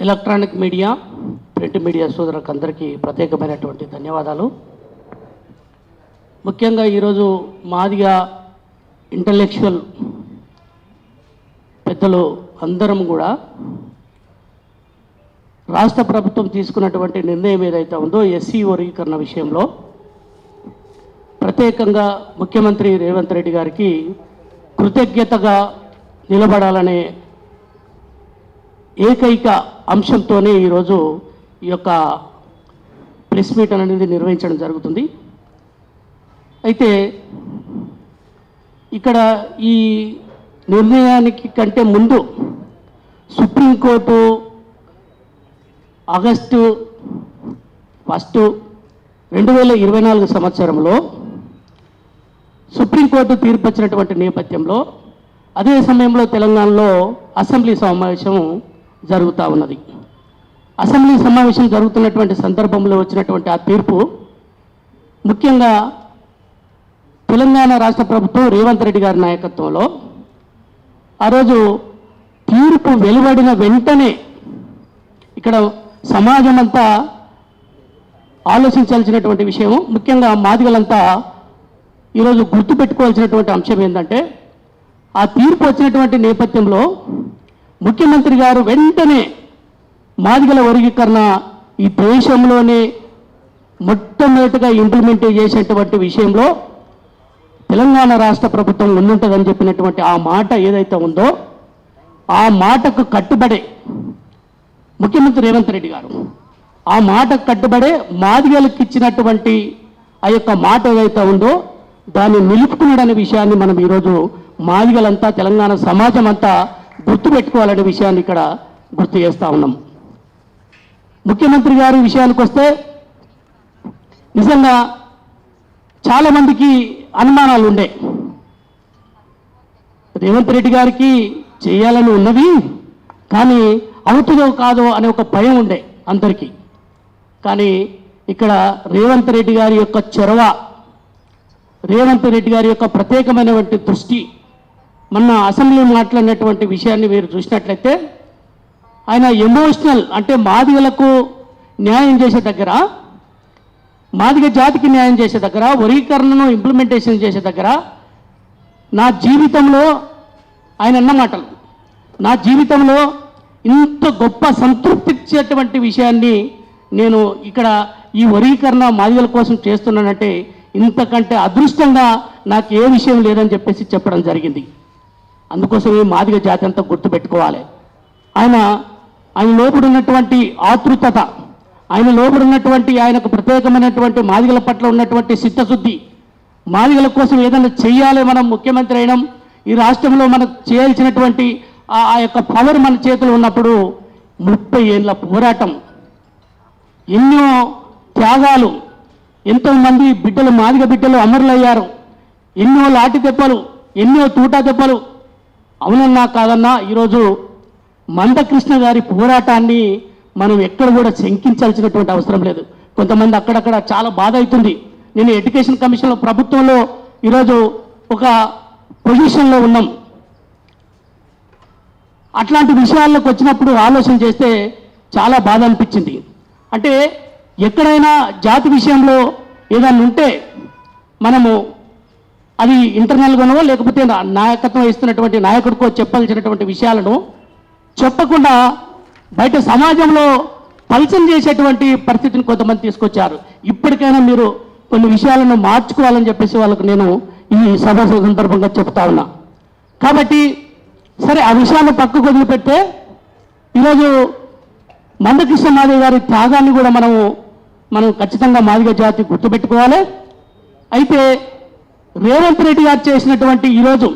Electronic media, print media సోదరులకు అందరికీ ప్రత్యేకమైనటువంటి ధన్యవాదాలు. ముఖ్యంగా ఈరోజు మాదిగా ఇంటలెక్చువల్ పెద్దలు అందరం కూడా రాష్ట్ర ప్రభుత్వం తీసుకున్నటువంటి నిర్ణయం ఏదైతే ఉందో ఎస్సీ వర్గీకరణ విషయంలో ప్రత్యేకంగా ముఖ్యమంత్రి రేవంత్ రెడ్డి గారికి కృతజ్ఞతగా నిలబడాలనే ఏకైక అంశంతోనే ఈరోజు ఈ యొక్క ప్రెస్ మీట్ అనేది నిర్వహించడం జరుగుతుంది. అయితే ఇక్కడ ఈ నిర్ణయానికి కంటే ముందు సుప్రీంకోర్టు ఆగస్టు 1, 2024 సంవత్సరంలో సుప్రీంకోర్టు తీర్పు వచ్చినటువంటి నేపథ్యంలో అదే సమయంలో తెలంగాణలో అసెంబ్లీ సమావేశం జరుగుతూ ఉన్నది. అసెంబ్లీ సమావేశం జరుగుతున్నటువంటి సందర్భంలో వచ్చినటువంటి ఆ తీర్పు ముఖ్యంగా తెలంగాణ రాష్ట్ర ప్రభుత్వం రేవంత్ రెడ్డి గారి నాయకత్వంలో ఆ రోజు తీర్పు వెలువడిన వెంటనే ఇక్కడ సమాజం అంతా ఆలోచించాల్సినటువంటి విషయం, ముఖ్యంగా మాదిగలంతా ఈరోజు గుర్తుపెట్టుకోవాల్సినటువంటి అంశం ఏంటంటే ఆ తీర్పు వచ్చినటువంటి నేపథ్యంలో ముఖ్యమంత్రి గారు వెంటనే మాదిగల వర్గీకరణ ఈ దేశంలోనే మొట్టమొదటిగా ఇంప్లిమెంట్ చేసేటువంటి విషయంలో తెలంగాణ రాష్ట్ర ప్రభుత్వం ముందుంటుందని చెప్పినటువంటి ఆ మాట ఏదైతే ఉందో ఆ మాటకు కట్టుబడే ముఖ్యమంత్రి రేవంత్ రెడ్డి గారు ఆ మాటకు కట్టుబడే మాదిగలకు ఇచ్చినటువంటి ఆ యొక్క మాట ఏదైతే ఉందో దాన్ని నిలుపుకున్నాడనే విషయాన్ని మనం ఈరోజు మాదిగలంతా తెలంగాణ సమాజం అంతా గుర్తుపెట్టుకోవాలనే విషయాన్ని ఇక్కడ గుర్తు చేస్తూ ఉన్నాం. ముఖ్యమంత్రి గారి విషయానికి వస్తే నిజంగా చాలామందికి అనుమానాలు ఉండే, రేవంత్ రెడ్డి గారికి చేయాలని ఉన్నది కానీ అవుతుందో కాదో అనే ఒక భయం ఉండే అందరికీ. కానీ ఇక్కడ రేవంత్ రెడ్డి గారి యొక్క చొరవ, రేవంత్ రెడ్డి గారి యొక్క ప్రత్యేకమైనటువంటి దృష్టి, మొన్న అసెంబ్లీ మాట్లాడినటువంటి విషయాన్ని మీరు చూసినట్లయితే ఆయన ఎమోషనల్ అంటే మాదిగలకు న్యాయం చేసే దగ్గర, మాదిగ జాతికి న్యాయం చేసే దగ్గర, వర్గీకరణను ఇంప్లిమెంటేషన్ చేసే దగ్గర నా జీవితంలో ఆయన అన్న మాటలు, నా జీవితంలో ఇంత గొప్ప సంతృప్తి ఇచ్చేటువంటి విషయాన్ని నేను ఇక్కడ ఈ వర్గీకరణ మాదిగల కోసం చేస్తున్నానంటే ఇంతకంటే అదృష్టంగా నాకు ఏ విషయం లేదని చెప్పేసి చెప్పడం జరిగింది. అందుకోసమే మాదిగ జాతి అంతా గుర్తుపెట్టుకోవాలి. ఆయన లోపల ఉన్నటువంటి ఆతృతత, ఆయన లోపల ఉన్నటువంటి ఆయనకు ప్రత్యేకమైనటువంటి మాదిగల పట్ల ఉన్నటువంటి చిత్తశుద్ధి, మాదిగల కోసం ఏదైనా చెయ్యాలి, మనం ముఖ్యమంత్రి అయినాం, ఈ రాష్ట్రంలో మనకు చేయాల్సినటువంటి ఆ యొక్క పవర్ మన చేతిలో ఉన్నప్పుడు 30 ఏళ్ళ పోరాటం, ఎన్నో త్యాగాలు, ఎంతోమంది బిడ్డలు, మాదిగ బిడ్డలు అమరులయ్యారు, ఎన్నో లాఠీ దెబ్బలు, ఎన్నో తూటా దెబ్బలు. అవునన్నా కాదన్నా ఈరోజు మందకృష్ణ గారి పోరాటాన్ని మనం ఎక్కడ కూడా శంకించాల్సినటువంటి అవసరం లేదు. కొంతమంది అక్కడక్కడ చాలా బాధ అవుతుంది. నేను ఎడ్యుకేషన్ కమిషన్లో ప్రభుత్వంలో ఈరోజు ఒక పొజిషన్లో ఉన్నాం. అట్లాంటి విషయాల్లోకి వచ్చినప్పుడు ఆలోచన చేస్తే చాలా బాధ అనిపించింది. అంటే ఎక్కడైనా జాతి విషయంలో ఏదైనా ఉంటే మనము అది ఇంటర్నల్గానో లేకపోతే నాయకత్వం ఇస్తున్నటువంటి నాయకుడికో చెప్పాల్సినటువంటి విషయాలను చెప్పకుండా బయట సమాజంలో పల్చన చేసేటువంటి పరిస్థితిని కొంతమంది తీసుకొచ్చారు. ఇప్పటికైనా మీరు కొన్ని విషయాలను మార్చుకోవాలని చెప్పేసి వాళ్ళకు నేను ఈ సభ సందర్భంగా చెప్తా ఉన్నా. కాబట్టి సరే ఆ విషయాన్ని పక్కకు వదిలిపెడితే ఈరోజు మందకృష్ణ మాదిగ గారి త్యాగాన్ని కూడా మనం ఖచ్చితంగా మాదిగ జాతి గుర్తుపెట్టుకోవాలి. అయితే రేవంత్ రెడ్డి గారు చేసినటువంటి ఈరోజు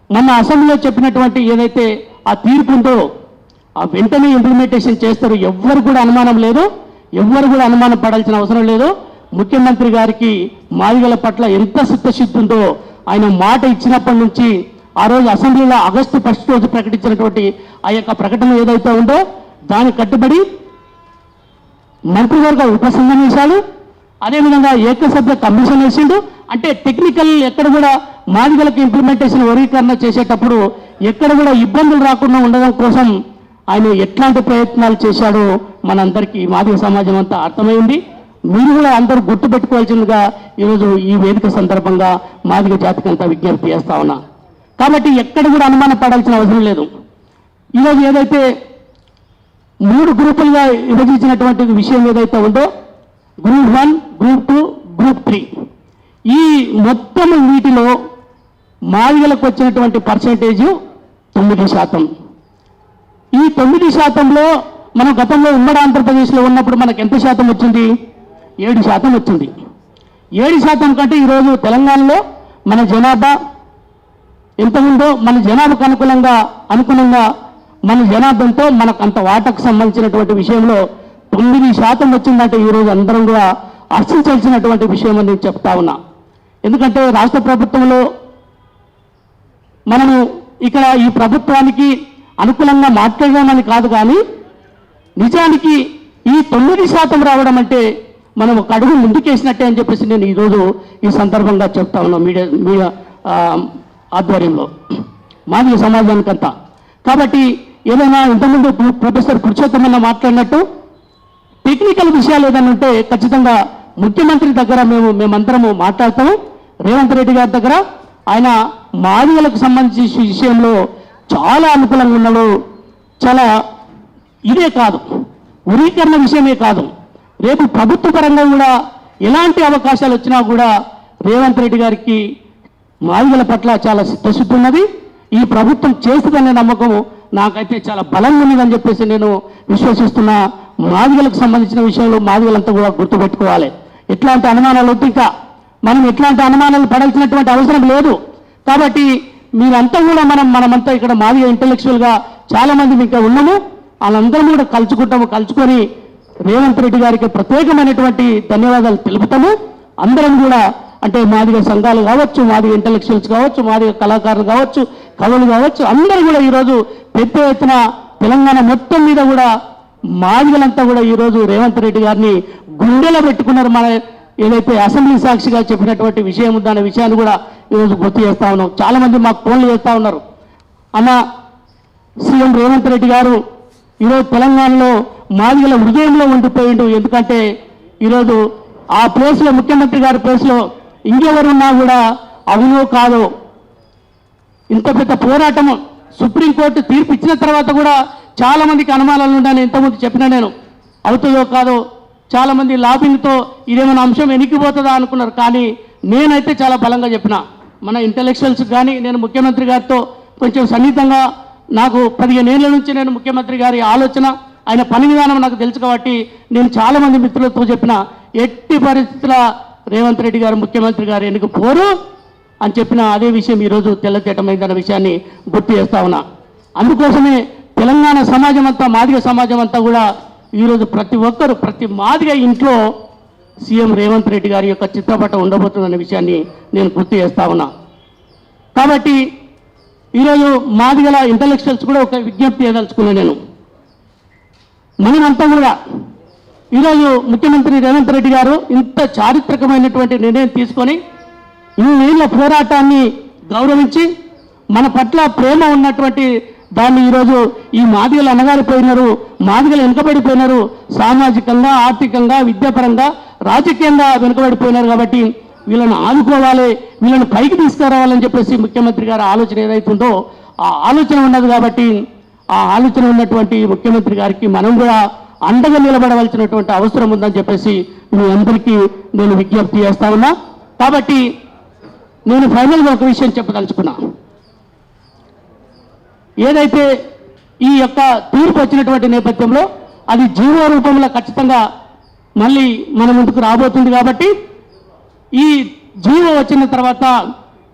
మొన్న అసెంబ్లీలో చెప్పినటువంటి ఏదైతే ఆ తీర్పు ఉందో ఆ వెంటనే ఇంప్లిమెంటేషన్ చేస్తారు. ఎవ్వరు కూడా అనుమానం లేదు, ఎవ్వరు కూడా అనుమానం పడాల్సిన అవసరం లేదు. ముఖ్యమంత్రి గారికి మాదిగల పట్ల ఎంత చిత్తశుద్ధి ఉందో ఆయన మాట ఇచ్చినప్పటి నుంచి ఆ రోజు అసెంబ్లీలో ఆగస్టు 1 రోజు ప్రకటించినటువంటి ఆ యొక్క ప్రకటన ఏదైతే ఉందో దానికి కట్టుబడి మంత్రివర్గ ఉపసంహరించాలి, అదేవిధంగా ఏకసభ్య కమిషన్ వేసిండు. అంటే టెక్నికల్ ఎక్కడ కూడా మాదిగలకు ఇంప్లిమెంటేషన్ వర్గీకరణ చేసేటప్పుడు ఎక్కడ కూడా ఇబ్బందులు రాకుండా ఉండడం కోసం ఆయన ఎట్లాంటి ప్రయత్నాలు చేశాడో మనందరికీ మాదిగ సమాజం అంతా అర్థమైంది. మీరు కూడా అందరూ గుర్తుపెట్టుకోవాల్సిందిగా ఈరోజు ఈ వేదిక సందర్భంగా మాదిగ జాతికి అంతా విజ్ఞప్తి చేస్తా ఉన్నా. కాబట్టి ఎక్కడ కూడా అనుమానం పడాల్సిన అవసరం లేదు. ఈరోజు ఏదైతే 3 గ్రూపులుగా విభజించినటువంటి విషయం ఏదైతే ఉందో, గ్రూప్ 1, గ్రూప్ 2, గ్రూప్ 3, ఈ మొత్తం వీటిలో మాదిగలకు వచ్చినటువంటి పర్సంటేజు 9%. ఈ 9%లో మనం గతంలో ఉమ్మడి ఆంధ్రప్రదేశ్లో ఉన్నప్పుడు మనకు ఎంత శాతం వచ్చింది? 7% వచ్చింది. 7% కంటే ఈరోజు తెలంగాణలో మన జనాభా ఎంత ఉందో, మన జనాభాకు అనుగుణంగా మన జనాభాతో మనకు అంత వాటాకు సంబంధించినటువంటి విషయంలో 9% వచ్చిందంటే ఈరోజు అందరం కూడా హర్షించాల్సినటువంటి విషయం అని నేను చెప్తా ఉన్నా. ఎందుకంటే రాష్ట్ర ప్రభుత్వంలో మనము ఇక్కడ ఈ ప్రభుత్వానికి అనుకూలంగా మాట్లాడదామని కాదు, కానీ నిజానికి ఈ 9% రావడం అంటే మనం ఒక అడుగు ముందుకేసినట్టే అని చెప్పేసి నేను ఈరోజు ఈ సందర్భంగా చెప్తా ఉన్నా మీడియా ఆధ్వర్యంలో మాదిగ సమాజానికంతా. కాబట్టి ఏదైనా ఇంతకుముందు ప్రొఫెసర్ పురుషోత్తమన్న మాట్లాడినట్టు టెక్నికల్ విషయాలు ఏదైనా ఉంటే ఖచ్చితంగా ముఖ్యమంత్రి దగ్గర మేమందరము మాట్లాడతాము. రేవంత్ రెడ్డి గారి దగ్గర ఆయన మాదిగలకు సంబంధించిన విషయంలో చాలా అనుకూలంగా ఉన్నాడు. చాలా ఇదే కాదు, ఉరీకరణ విషయమే కాదు, రేపు ప్రభుత్వ పరంగా కూడా ఎలాంటి అవకాశాలు వచ్చినా కూడా రేవంత్ రెడ్డి గారికి మాదిగల పట్ల చాలా చిత్తశుద్ధి ఉన్నది. ఈ ప్రభుత్వం చేస్తుందనే నమ్మకం నాకైతే చాలా బలంగా ఉన్నదని చెప్పేసి నేను విశ్వసిస్తున్నా. మాదిగలకు సంబంధించిన విషయంలో మాదిగలంతా కూడా గుర్తుపెట్టుకోవాలి. ఎట్లాంటి అనుమానాలు వద్దు, ఇంకా మనం ఎట్లాంటి అనుమానాలు పడాల్సినటువంటి అవసరం లేదు. కాబట్టి మీరంతా కూడా మనమంతా ఇక్కడ మాదిగ ఇంటలెక్చువల్గా చాలామంది ఇంకా ఉన్నాము. వాళ్ళందరం కూడా కలుసుకొని రేవంత్ రెడ్డి గారికి ప్రత్యేకమైనటువంటి ధన్యవాదాలు తెలుపుతాము. అందరం కూడా అంటే మాదిగ సంఘాలు కావచ్చు, మాదిగ ఇంటలెక్చువల్స్ కావచ్చు, మాదిగ కళాకారులు కావచ్చు, కవులు కావచ్చు, అందరూ కూడా ఈరోజు పెద్ద ఎత్తున తెలంగాణ మొత్తం మీద కూడా మాదిగలంతా కూడా ఈరోజు రేవంత్ రెడ్డి గారిని గుండెలో పెట్టుకున్నారు. మన ఏదైతే అసెంబ్లీ సాక్షిగా చెప్పినటువంటి విషయం దాని విషయాన్ని కూడా ఈరోజు గుర్తు చేస్తా ఉన్నాం. చాలామంది మాకు ఫోన్లు చేస్తూ ఉన్నారు, అన్న సీఎం రేవంత్ రెడ్డి గారు ఈరోజు తెలంగాణలో మాదిగల హృదయంలో ఉండిపోయిండు. ఎందుకంటే ఈరోజు ఆ ప్లేస్లో, ముఖ్యమంత్రి గారి ప్లేస్లో ఇంకెవరున్నా కూడా అవునో కాదో, ఇంత పెద్ద పోరాటం సుప్రీంకోర్టు తీర్పు ఇచ్చిన తర్వాత కూడా చాలామందికి అనుమానాలు ఉన్నాయని ఇంతకుముందు చెప్పినా నేను, అవుతుందో కాదో చాలామంది లాబింగ్తో ఇదేమైనా అంశం ఎనికిపోతుందా అనుకున్నారు. కానీ నేనైతే చాలా బలంగా చెప్పిన, మన ఇంటలెక్చువల్స్ కానీ నేను ముఖ్యమంత్రి గారితో కొంచెం సన్నిహితంగా, నాకు 15 ఏళ్ల నుంచి నేను ముఖ్యమంత్రి గారి ఆలోచన, ఆయన పని విధానం నాకు తెలుసు కాబట్టి నేను చాలామంది మిత్రులతో చెప్పిన, ఎట్టి పరిస్థితుల రేవంత్ రెడ్డి గారు ముఖ్యమంత్రి గారు ఎన్నిక పోరు అని చెప్పిన అదే విషయం ఈరోజు తెల్లతేటమైందన్న విషయాన్ని గుర్తు చేస్తా ఉన్నా. అందుకోసమే తెలంగాణ సమాజం అంతా, మాదిగ సమాజం అంతా కూడా ఈరోజు ప్రతి ఒక్కరు, ప్రతి మాదిగ ఇంట్లో సీఎం రేవంత్ రెడ్డి గారి యొక్క చిత్రపటం ఉండబోతుందన్న విషయాన్ని నేను గుర్తు చేస్తా ఉన్నా. కాబట్టి ఈరోజు మాదిగల ఇంటలెక్చువల్స్ కూడా ఒక విజ్ఞప్తి చేయదలుచుకున్నా నేను. మనమంతా కూడా ఈరోజు ముఖ్యమంత్రి రేవంత్ రెడ్డి గారు ఇంత చారిత్రకమైనటువంటి నిర్ణయం తీసుకొని ఇన్నేళ్ల పోరాటాన్ని గౌరవించి మన పట్ల ప్రేమ ఉన్నటువంటి దాన్ని ఈరోజు ఈ మాదిగలు అనగారిపోయినారు, మాదిగలు వెనుకబడిపోయినారు, సామాజికంగా, ఆర్థికంగా, విద్యాపరంగా, రాజకీయంగా వెనుకబడిపోయినారు. కాబట్టి వీళ్ళని ఆదుకోవాలి, వీళ్ళని పైకి తీసుకురావాలని చెప్పేసి ముఖ్యమంత్రి గారి ఆలోచన ఏదైతుందో ఆ ఆలోచన ఉన్నది. కాబట్టి ఆ ఆలోచన ఉన్నటువంటి ముఖ్యమంత్రి గారికి మనం కూడా అండగా నిలబడవలసినటువంటి అవసరం ఉందని చెప్పేసి మీ అందరికీ నేను విజ్ఞప్తి చేస్తా ఉన్నా. కాబట్టి నేను ఫైనల్గా ఒక విషయం చెప్పదలుచుకున్నా. ఏదైతే ఈ యొక్క తీర్పు వచ్చినటువంటి నేపథ్యంలో అది జీవో రూపంలో ఖచ్చితంగా మళ్ళీ మన ముందుకు రాబోతుంది. కాబట్టి ఈ జీవో వచ్చిన తర్వాత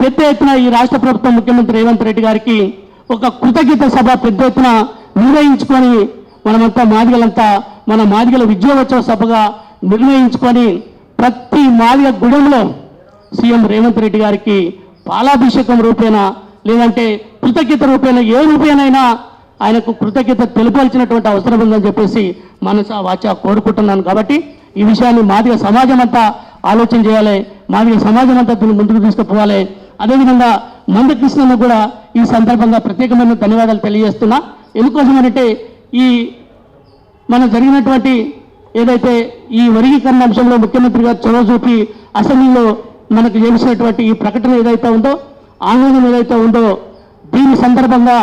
పెద్ద ఎత్తున ఈ రాష్ట్ర ప్రభుత్వం ముఖ్యమంత్రి రేవంత్ రెడ్డి గారికి ఒక కృతజ్ఞత సభ పెద్ద ఎత్తున నిర్వహించుకొని, మనమంతా మాదిగలంతా మన మాదిగల విజయోత్సవ సభగా నిర్ణయించుకొని ప్రతి మాదిగ గుడంలో సీఎం రేవంత్ రెడ్డి గారికి పాలాభిషేకం రూపేణ, లేదంటే కృతజ్ఞత రూపేణ, ఏ రూపేణైనా ఆయనకు కృతజ్ఞత తెలుపాల్సినటువంటి అవసరం ఉందని చెప్పేసి మనసా వాచా కోరుకుంటున్నాను. కాబట్టి ఈ విషయాన్ని మాదిగ సమాజం అంతా ఆలోచన చేయాలి, మాదిగ సమాజం అంతా దీన్ని ముందుకు తీసుకుపోవాలి. అదేవిధంగా మందకృష్ణను కూడా ఈ సందర్భంగా ప్రత్యేకమైన ధన్యవాదాలు తెలియజేస్తున్నా. ఎందుకోసమనంటే ఈ మన జరిగినటువంటి ఏదైతే ఈ వర్గీకరణ అంశంలో ముఖ్యమంత్రి గారు చొరవ చూపి అసెంబ్లీలో మనకు చేసినటువంటి ఈ ప్రకటన ఏదైతే ఉందో, ఆందోళన ఏదైతే ఉందో, దీని సందర్భంగా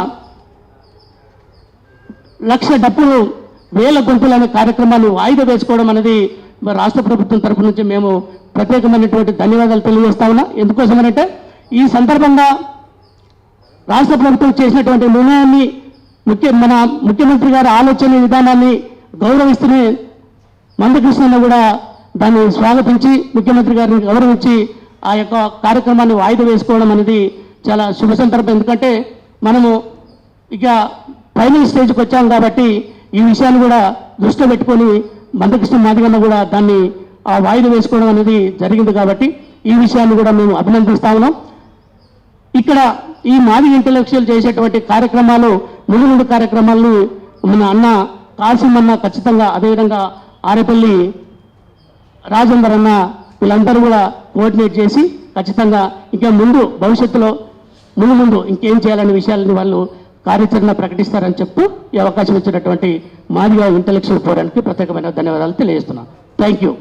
1,00,000 డబ్బులు 1,000 గొంతులు అనే కార్యక్రమాన్ని వాయిదా వేసుకోవడం అనేది మరి రాష్ట్ర ప్రభుత్వం తరఫు నుంచి మేము ప్రత్యేకమైనటువంటి ధన్యవాదాలు తెలియజేస్తా ఉన్నా. ఎందుకోసమనంటే ఈ సందర్భంగా రాష్ట్ర ప్రభుత్వం చేసినటువంటి నిర్ణయాన్ని మన ముఖ్యమంత్రి గారి ఆలోచన విధానాన్ని గౌరవిస్తూనే మందకృష్ణ కూడా దాన్ని స్వాగతించి ముఖ్యమంత్రి గారిని గౌరవించి ఆ యొక్క కార్యక్రమాన్ని వాయిదా వేసుకోవడం అనేది చాలా శుభ సందర్భం. ఎందుకంటే మనము ఇక ఫైనల్ స్టేజ్కి వచ్చాం కాబట్టి ఈ విషయాన్ని కూడా దృష్టిలో పెట్టుకొని మందకృష్ణ మాదిగన్న కూడా దాన్ని ఆ వాయిదా వేసుకోవడం అనేది జరిగింది. కాబట్టి ఈ విషయాన్ని కూడా మేము అభినందిస్తా ఉన్నాం. ఇక్కడ ఈ మాదిగ ఇంటలెక్చువల్ చేసేటువంటి కార్యక్రమాలు, ముందు కార్యక్రమాలను మన అన్న కాసిం అన్న ఖచ్చితంగా, అదేవిధంగా ఆరేపల్లి రాజేందర్ అన్న వీళ్ళందరూ కూడా కోఆర్డినేట్ చేసి ఖచ్చితంగా ఇంకా ముందు భవిష్యత్తులో ముందు ఇంకేం చేయాలనే విషయాలని వాళ్ళు కార్యాచరణ ప్రకటిస్తారని చెప్తూ ఈ అవకాశం ఇచ్చినటువంటి మాదిగ ఇంటలెక్చువల్ ఫోరానికి ప్రత్యేకమైన ధన్యవాదాలు తెలియజేస్తున్నాను. Thank you.